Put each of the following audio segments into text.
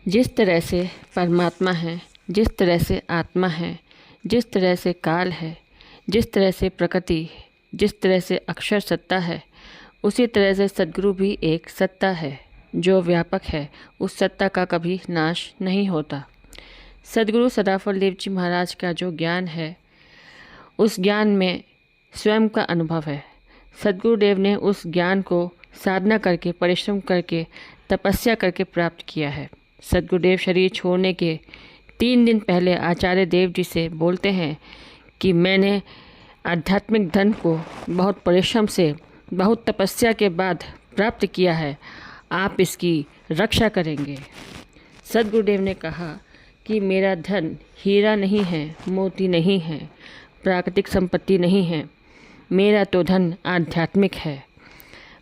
जिस तरह से परमात्मा है, जिस तरह से आत्मा है, जिस तरह से काल है, जिस तरह से प्रकृति, जिस तरह से अक्षर सत्ता है, उसी तरह से सद्गुरु भी एक सत्ता है जो व्यापक है। उस सत्ता का कभी नाश नहीं होता। सद्गुरु सदाफल देव जी महाराज का जो ज्ञान है, उस ज्ञान में स्वयं का अनुभव है। सद्गुरुदेव ने उस ज्ञान को साधना करके, परिश्रम करके, तपस्या करके प्राप्त किया है। सद्गुरुदेव शरीर छोड़ने के 3 दिन पहले आचार्य देव जी से बोलते हैं कि मैंने आध्यात्मिक धन को बहुत परिश्रम से, बहुत तपस्या के बाद प्राप्त किया है, आप इसकी रक्षा करेंगे। सद्गुरुदेव ने कहा कि मेरा धन हीरा नहीं है, मोती नहीं है, प्राकृतिक संपत्ति नहीं है, मेरा तो धन आध्यात्मिक है।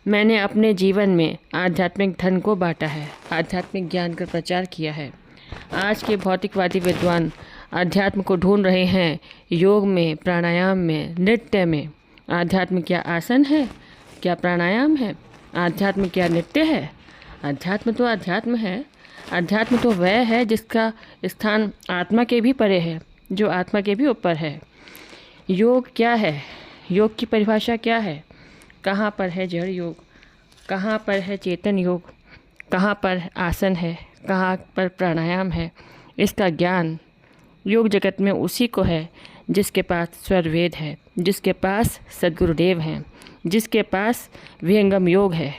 मैंने अपने जीवन में आध्यात्मिक धन को बांटा है, आध्यात्मिक ज्ञान का प्रचार किया है। आज के भौतिकवादी विद्वान अध्यात्म को ढूंढ रहे हैं योग में, प्राणायाम में, नृत्य में। आध्यात्म क्या आसन है, क्या प्राणायाम है? आध्यात्म क्या नृत्य है? अध्यात्म तो अध्यात्म है। अध्यात्म तो वह है जिसका स्थान आत्मा के भी परे है, जो आत्मा के भी ऊपर है। योग क्या है? योग की परिभाषा क्या है? कहाँ पर है जड़ योग, कहाँ पर है चेतन योग, कहाँ पर आसन है, कहाँ पर प्राणायाम है? इसका ज्ञान योग जगत में उसी को है जिसके पास स्वर वेद है, जिसके पास सद्गुरुदेव हैं, जिसके पास विहंगम योग है,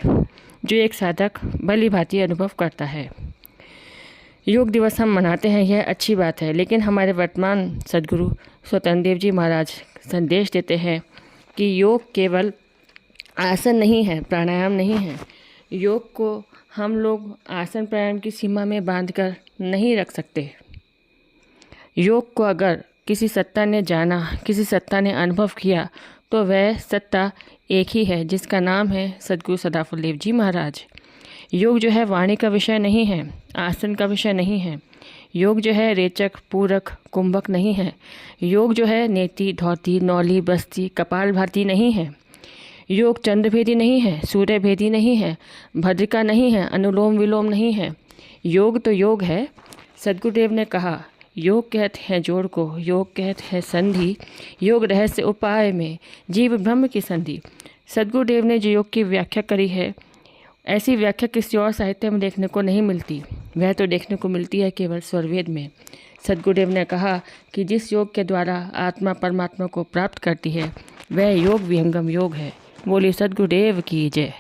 जो एक साधक भली भांति अनुभव करता है। योग दिवस हम मनाते हैं, यह अच्छी बात है, लेकिन हमारे वर्तमान सद्गुरु स्वतंत्र देव जी महाराज संदेश देते हैं कि योग केवल आसन नहीं है, प्राणायाम नहीं है। योग को हम लोग आसन प्राणायाम की सीमा में बांधकर नहीं रख सकते। योग को अगर किसी सत्ता ने जाना, किसी सत्ता ने अनुभव किया, तो वह सत्ता एक ही है जिसका नाम है सद्गुरु सदाफल देव जी महाराज। योग जो है वाणी का विषय नहीं है, आसन का विषय नहीं है। योग जो है रेचक, पूरक, कुंभक नहीं है। योग जो है नेति, धौती, नौली, बस्ती, कपालभाति नहीं है। योग चंद्रभेदी नहीं है, सूर्यभेदी नहीं है, भद्रिका नहीं है, अनुलोम विलोम नहीं है। योग तो योग है। सद्गुरुदेव ने कहा, योग कहते हैं जोड़ को, योग कहते हैं संधि, योग रहस्य उपाय में जीव ब्रह्म की संधि। सद्गुरुदेव ने जो योग की व्याख्या करी है, ऐसी व्याख्या किसी और साहित्य में देखने को नहीं मिलती। वह तो देखने को मिलती है केवल स्वरवेद में। सद्गुरुदेव ने कहा कि जिस योग के द्वारा आत्मा परमात्मा को प्राप्त करती है, वह योग विहंगम योग है। बोलिए सद्गुरुदेव की जय।